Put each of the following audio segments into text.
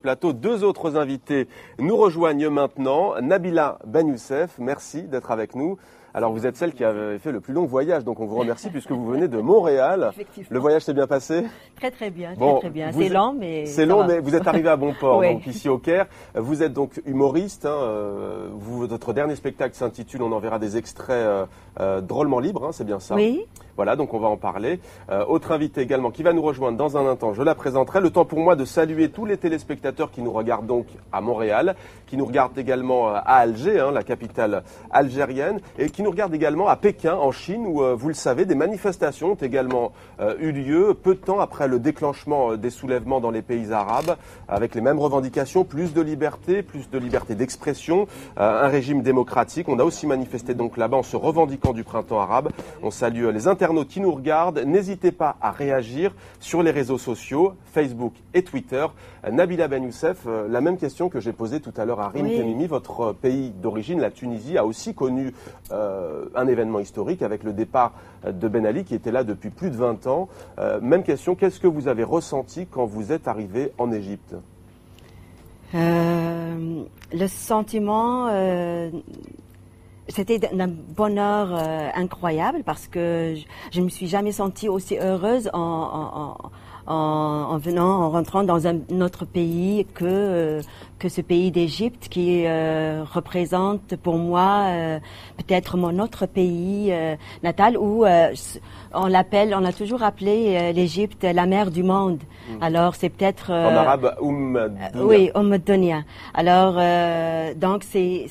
plateau. Deux autres invités nous rejoignent maintenant. Nabila Ben Youssef, merci d'être avec nous. Alors vous êtes celle qui avait fait le plus long voyage, donc on vous remercie puisque vous venez de Montréal. Le voyage s'est bien passé? Très bien, bon, très bien. C'est lent, mais c'est long, mais vous êtes arrivé à bon port, oui. donc ici au Caire. Vous êtes donc humoriste. Votre dernier spectacle s'intitule, on en verra des extraits, Drôlement libre, c'est bien ça? Oui. Voilà, donc on va en parler. Autre invité également qui va nous rejoindre dans un instant, je la présenterai. Le temps pour moi de saluer tous les téléspectateurs qui nous regardent donc à Montréal, qui nous regardent également à Alger, la capitale algérienne, et qui nous regardent également à Pékin, en Chine, où, vous le savez, des manifestations ont également eu lieu peu de temps après le déclenchement des soulèvements dans les pays arabes, avec les mêmes revendications, plus de liberté d'expression, un régime démocratique. On a aussi manifesté donc là-bas en se revendiquant du printemps arabe. On salue les internautes qui nous regardent. N'hésitez pas à réagir sur les réseaux sociaux, Facebook et Twitter. Nabila Ben Youssef, la même question que j'ai posée tout à l'heure à Rim Temimi. Votre pays d'origine, la Tunisie, a aussi connu un événement historique avec le départ de Ben Ali qui était là depuis plus de 20 ans. Même question, qu'est-ce que vous avez ressenti quand vous êtes arrivé en Égypte? Le sentiment... C'était un bonheur incroyable parce que je ne me suis jamais sentie aussi heureuse en rentrant dans un autre pays que ce pays d'Égypte qui représente pour moi peut-être mon autre pays natal où on a toujours appelé l'Égypte la mère du monde. Alors c'est peut-être en arabe Dunya. Oui, Dunya. Alors donc c'est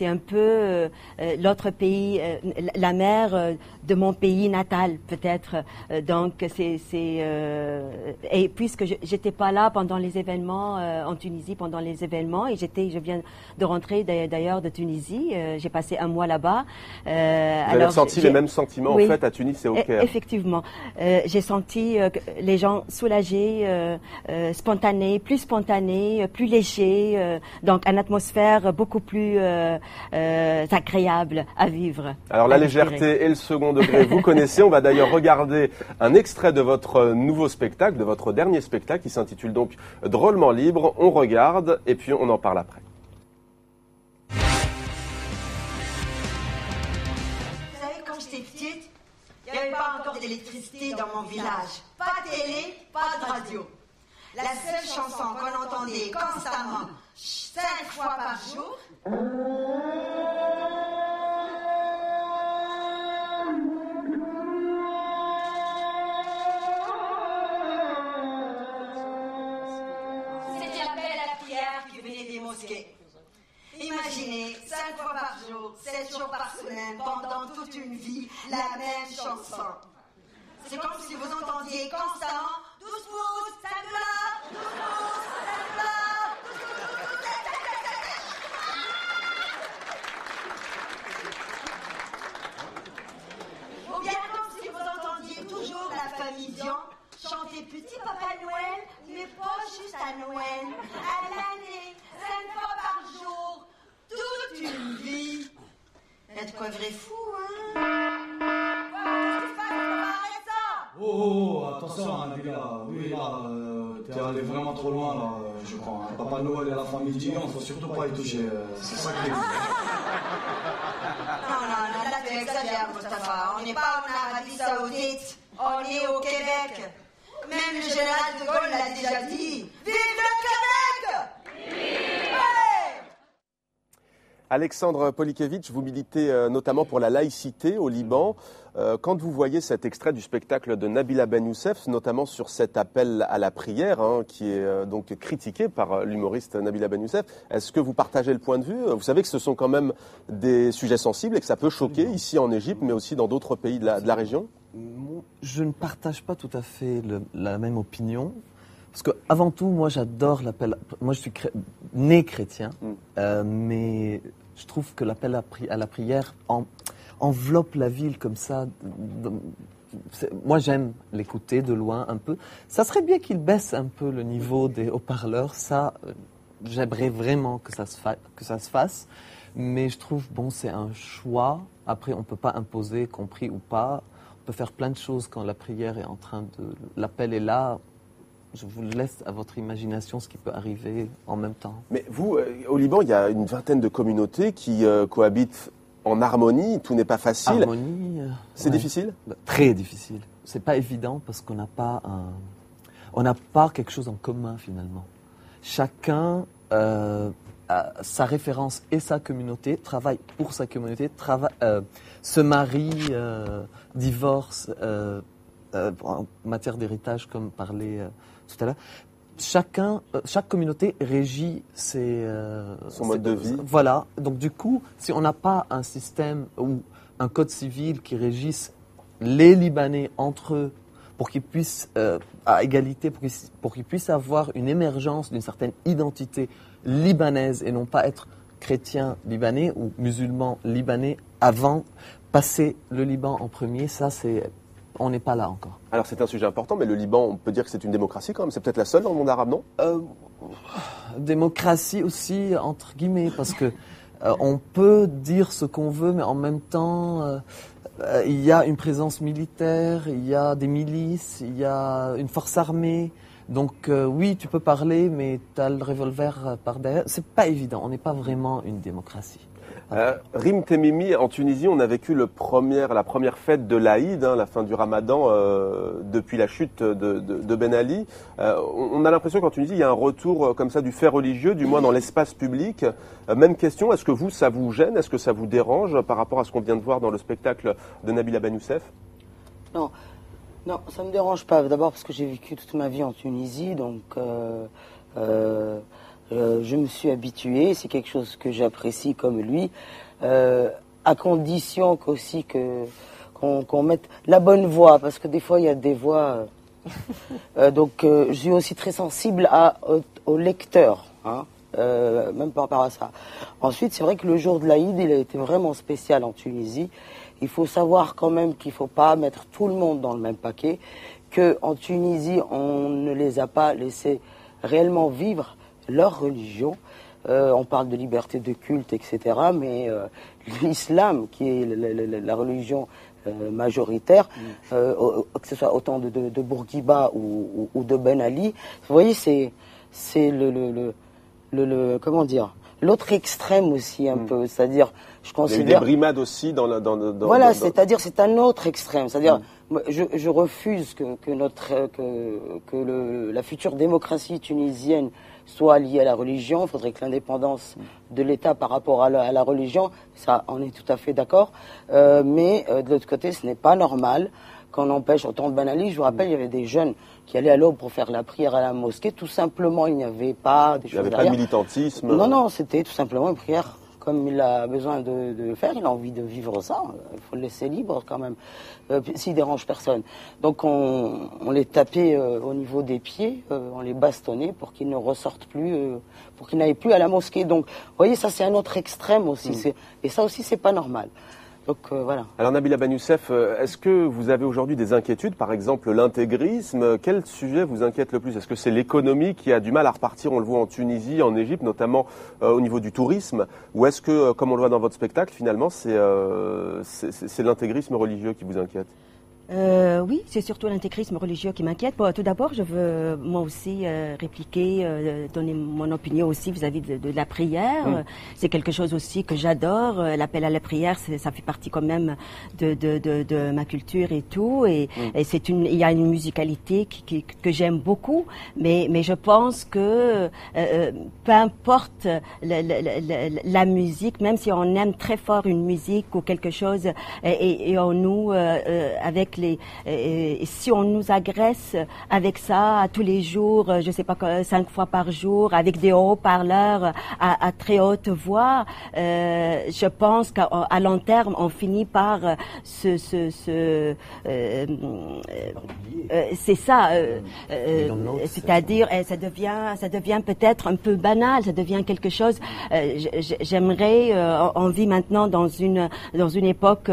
un peu l'autre pays, la mère de mon pays natal peut-être. Donc et puisque j'étais pas là pendant les événements en Tunisie pendant les événements et je viens de rentrer d'ailleurs de Tunisie, j'ai passé un mois là-bas. Vous avez ressenti les mêmes sentiments en fait à Tunis et au Caire? Effectivement, j'ai senti les gens soulagés, spontanés, plus légers, donc une atmosphère beaucoup plus agréable à vivre. Alors la légèreté et le second degré, vous connaissez. On va d'ailleurs regarder un extrait de votre nouveau spectacle, de votre dernier spectacle qui s'intitule donc Drôlement libre. On regarde et puis on en parle après. Vous savez, quand j'étais petite, il n'y avait pas encore d'électricité dans mon village. Pas de télé, pas de radio. La seule chanson qu'on entendait constamment, 5 fois par jour, c'était l'appel à la prière qui venait des mosquées. Imaginez, 5 fois par jour, 7 jours par semaine, pendant toute une vie, la même chanson. C'est comme si vous entendiez constamment 12 pouces, 5 dollars, 12 pouces, 5 dollars, 12 pouces, ou bien comme si vous entendiez toujours la famille Dion chanter Petit Papa Noël, mais pas juste à Noël, à l'année, 5 fois par jour, toute une vie. Il y a de quoi vrai fou, hein? Oh, attention, Nabila. Oui, là, t'es allé vraiment trop loin, là, je crois. Papa Noël et la famille Dion, il ne faut surtout pas y toucher. C'est ça que Non, là, tu exagères, Mustapha. On n'est pas en Arabie Saoudite, on est au Québec. Même le général de Gaulle l'a déjà dit. Vive le Québec! Vive! Alexandre Polikevitch, vous militez notamment pour la laïcité au Liban. Quand vous voyez cet extrait du spectacle de Nabila Ben Youssef, notamment sur cet appel à la prière, qui est donc critiqué par l'humoriste Nabila Ben Youssef, est-ce que vous partagez le point de vue? Vous savez que ce sont quand même des sujets sensibles et que ça peut choquer ici en Égypte, mais aussi dans d'autres pays de la région? Je ne partage pas tout à fait la même opinion. Parce que avant tout, moi j'adore l'appel. Moi je suis né chrétien, mais je trouve que l'appel à la prière enveloppe la ville comme ça. Moi j'aime l'écouter de loin un peu. Ça serait bien qu'il baisse un peu le niveau des haut-parleurs. Ça, j'aimerais vraiment que ça se fasse. Mais je trouve c'est un choix. Après on peut pas imposer, compris ou pas. On peut faire plein de choses quand la prière est en train de, l'appel est là. je vous laisse à votre imagination ce qui peut arriver en même temps. Mais vous, au Liban, il y a une vingtaine de communautés qui cohabitent en harmonie. Tout n'est pas facile. Harmonie, c'est difficile? Très difficile. C'est pas évident parce qu'on n'a pas quelque chose en commun finalement. Chacun a sa référence et sa communauté, travaille pour sa communauté, se marie, divorce, en matière d'héritage comme parlait tout à l'heure. Chaque communauté régit son mode de vie. Voilà. Donc du coup, si on n'a pas un système ou un code civil qui régisse les Libanais entre eux pour qu'ils puissent, à égalité, pour qu'ils puissent avoir une émergence d'une certaine identité libanaise et non pas être chrétien libanais ou musulman libanais avant, passer le Liban en premier, on n'est pas là encore. Alors c'est un sujet important, mais le Liban, on peut dire que c'est une démocratie quand même. C'est peut-être la seule dans le monde arabe, non? Démocratie aussi, entre guillemets, parce que on peut dire ce qu'on veut, mais en même temps, il y a une présence militaire, il y a des milices, il y a une force armée. Donc oui, tu peux parler, mais tu as le revolver par derrière. C'est pas évident, on n'est pas vraiment une démocratie. Rim Temimi, en Tunisie, on a vécu la première fête de l'Aïd, la fin du Ramadan, depuis la chute de Ben Ali. On a l'impression qu'en Tunisie, il y a un retour comme ça du fait religieux, du moins dans l'espace public. Même question, est-ce que ça vous gêne, est-ce que ça vous dérange par rapport à ce qu'on vient de voir dans le spectacle de Nabila Ben Youssef? Non, ça ne me dérange pas. D'abord parce que j'ai vécu toute ma vie en Tunisie, donc je me suis habitué, c'est quelque chose que j'apprécie comme lui, à condition qu'on mette la bonne voix, parce que des fois il y a des voix. Donc je suis aussi très sensible au lecteur, même par rapport à ça. Ensuite, c'est vrai que le jour de l'Aïd, il a été vraiment spécial en Tunisie. Il faut savoir quand même qu'il ne faut pas mettre tout le monde dans le même paquet, qu'en Tunisie, on ne les a pas laissés réellement vivre leur religion. On parle de liberté de culte, etc. Mais l'islam, qui est la religion majoritaire, que ce soit autant de Bourguiba ou de Ben Ali, vous voyez, c'est comment dire, l'autre extrême aussi un peu, c'est-à-dire, je considère... Il y a eu des brimades aussi Voilà, c'est-à-dire c'est un autre extrême, c'est-à-dire je refuse que la future démocratie tunisienne soit liée à la religion. Il faudrait que l'indépendance de l'État par rapport à la religion, ça, on est tout à fait d'accord, mais de l'autre côté, ce n'est pas normal qu'on empêche autant de Ben Ali. Je vous rappelle, il y avait des jeunes qui allaient à l'aube pour faire la prière à la mosquée. Tout simplement, il n'y avait pas des choses derrière. Il n'y avait pas de militantisme. Non, c'était tout simplement une prière comme il a besoin de le faire. Il a envie de vivre ça. Il faut le laisser libre quand même, s'il dérange personne. Donc on les tapait au niveau des pieds, on les bastonnait pour qu'ils ne ressortent plus, pour qu'ils n'aillent plus à la mosquée. Donc, vous voyez, ça c'est un autre extrême aussi. Et ça aussi, c'est pas normal. Donc voilà. Alors Nabila Ben Youssef, est-ce que vous avez aujourd'hui des inquiétudes, par exemple l'intégrisme? Quel sujet vous inquiète le plus? Est-ce que c'est l'économie qui a du mal à repartir, on le voit en Tunisie, en Égypte, notamment au niveau du tourisme? Ou est-ce que, comme on le voit dans votre spectacle, finalement, c'est l'intégrisme religieux qui vous inquiète? Oui, c'est surtout l'intégrisme religieux qui m'inquiète. Bon, tout d'abord, je veux moi aussi répliquer, donner mon opinion aussi vis-à-vis de la prière. C'est quelque chose aussi que j'adore. L'appel à la prière, ça fait partie quand même de ma culture et tout. Et il y a une musicalité que j'aime beaucoup. Mais je pense que peu importe la musique, même si on aime très fort une musique ou quelque chose, et on nous avec si on nous agresse avec ça tous les jours, je sais pas, 5 fois par jour, avec des haut-parleurs à très haute voix, je pense qu'à long terme, on finit par c'est ça, c'est-à-dire, ça devient peut-être un peu banal, ça devient quelque chose. J'aimerais, on vit maintenant dans une époque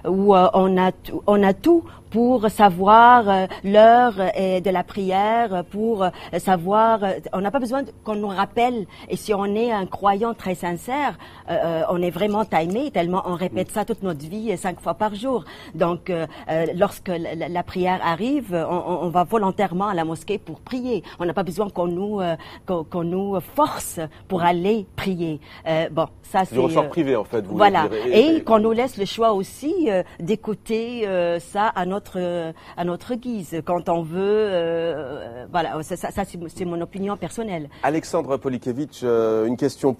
où on a tout pour savoir l'heure de la prière, pour savoir. On n'a pas besoin qu'on nous rappelle. Et si on est un croyant très sincère, on est vraiment timé tellement on répète ça toute notre vie 5 fois par jour. Donc, lorsque la prière arrive, on va volontairement à la mosquée pour prier. On n'a pas besoin qu'on nous force pour aller prier. Bon, ça c'est du ressort privé en fait. Vous voilà, voulez dire. et qu'on nous laisse le choix aussi d'écouter ça à notre guise quand on veut. Voilà, ça c'est mon opinion personnelle. Alexandre Polikevitch, une question